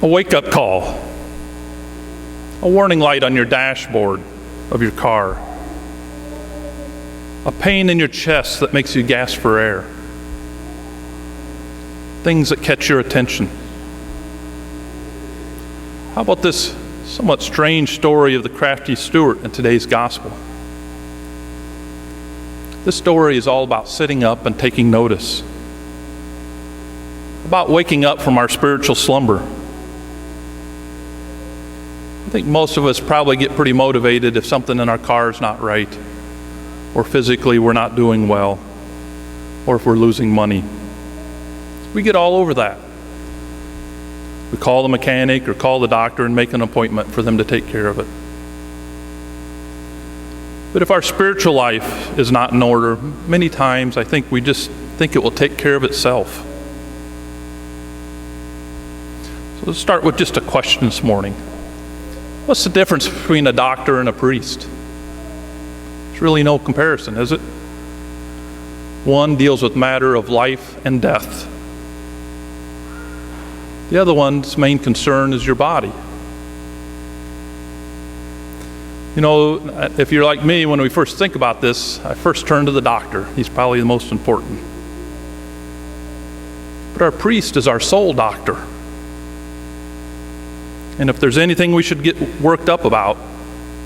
A wake-up call, a warning light on your dashboard of your car, a pain in your chest that makes you gasp for air, things that catch your attention. How about this somewhat strange story of the crafty steward in today's gospel? This story is all about sitting up and taking notice, about waking up from our spiritual slumber. I think most of us probably get pretty motivated if something in our car is not right, or physically we're not doing well, or if we're losing money. We get all over that. We call the mechanic or call the doctor and make an appointment for them to take care of it. But if our spiritual life is not in order, many times I think we just think it will take care of itself. So let's start with just a question this morning. What's the difference between a doctor and a priest? There's really no comparison, is it? One deals with matter of life and death. The other one's main concern is your body. You know, if you're like me, when we first think about this, I first turn to the doctor. He's probably the most important. But our priest is our soul doctor. And if there's anything we should get worked up about,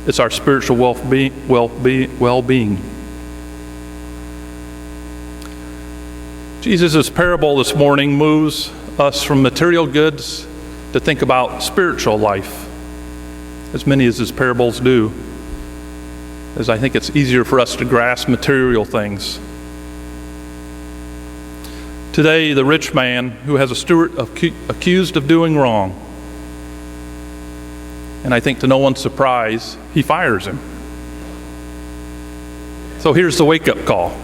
it's our spiritual well-being. Jesus' parable this morning moves us from material goods to think about spiritual life, as many as his parables do, as I think it's easier for us to grasp material things. Today, the rich man who has a steward accused of doing wrong, and I think to no one's surprise, he fires him. So here's the wake-up call.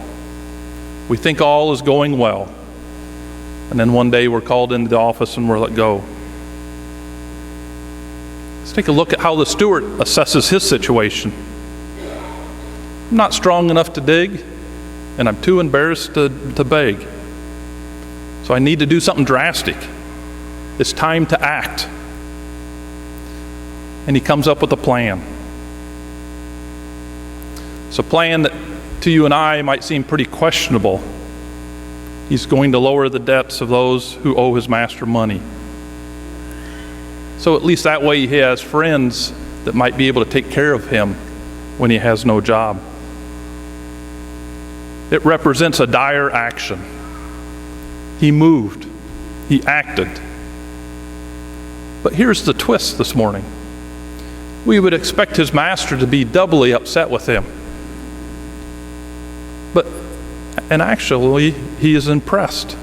We think all is going well, and then one day we're called into the office and we're let go. Let's take a look at how the steward assesses his situation. I'm not strong enough to dig, and I'm too embarrassed to beg. So I need to do something drastic. It's time to act. And he comes up with a plan. It's a plan that to you and I might seem pretty questionable. He's going to lower the debts of those who owe his master money. So at least that way he has friends that might be able to take care of him when he has no job. It represents a dire action. He moved. He acted. But here's the twist this morning. We would expect his master to be doubly upset with him. And actually, he is impressed.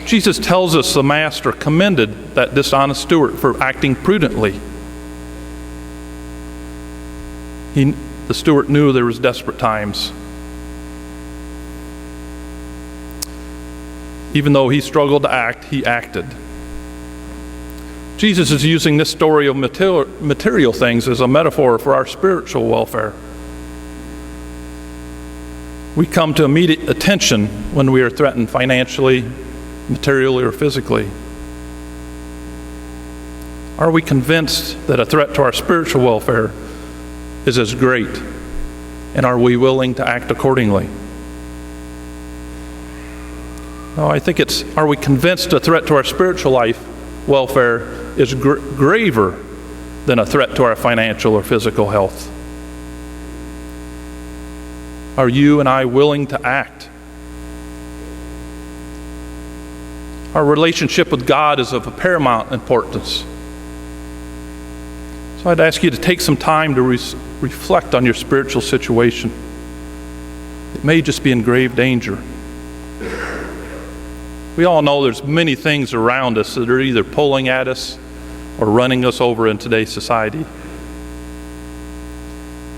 Jesus tells us the master commended that dishonest steward for acting prudently. The steward knew there was desperate times. Even though he struggled to act, he acted. Jesus is using this story of material things as a metaphor for our spiritual welfare. We come to immediate attention when we are threatened financially, materially, or physically. Are we convinced that a threat to our spiritual welfare is as great? And are we willing to act accordingly? No, I think it's, are we convinced a threat to our spiritual welfare is graver than a threat to our financial or physical health? Are you and I willing to act? Our relationship with God is of paramount importance. So I'd ask you to take some time to reflect on your spiritual situation. It may just be in grave danger. We all know there's many things around us that are either pulling at us or running us over in today's society,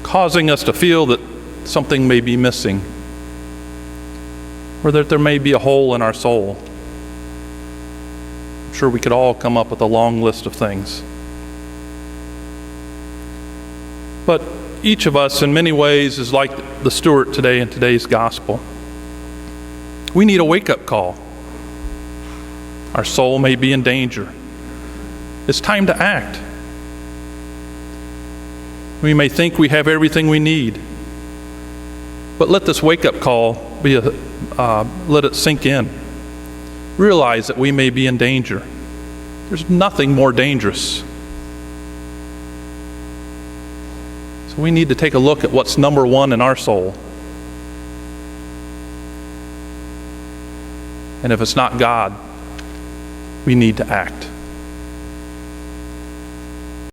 causing us to feel that something may be missing, or that there may be a hole in our soul. I'm sure we could all come up with a long list of things. But each of us in many ways is like the steward today in today's gospel. We need a wake-up call. Our soul may be in danger. It's time to act. We may think we have everything we need, but let this wake-up call be let it sink in. Realize that we may be in danger. There's nothing more dangerous. So we need to take a look at what's number one in our soul. And if it's not God, we need to act.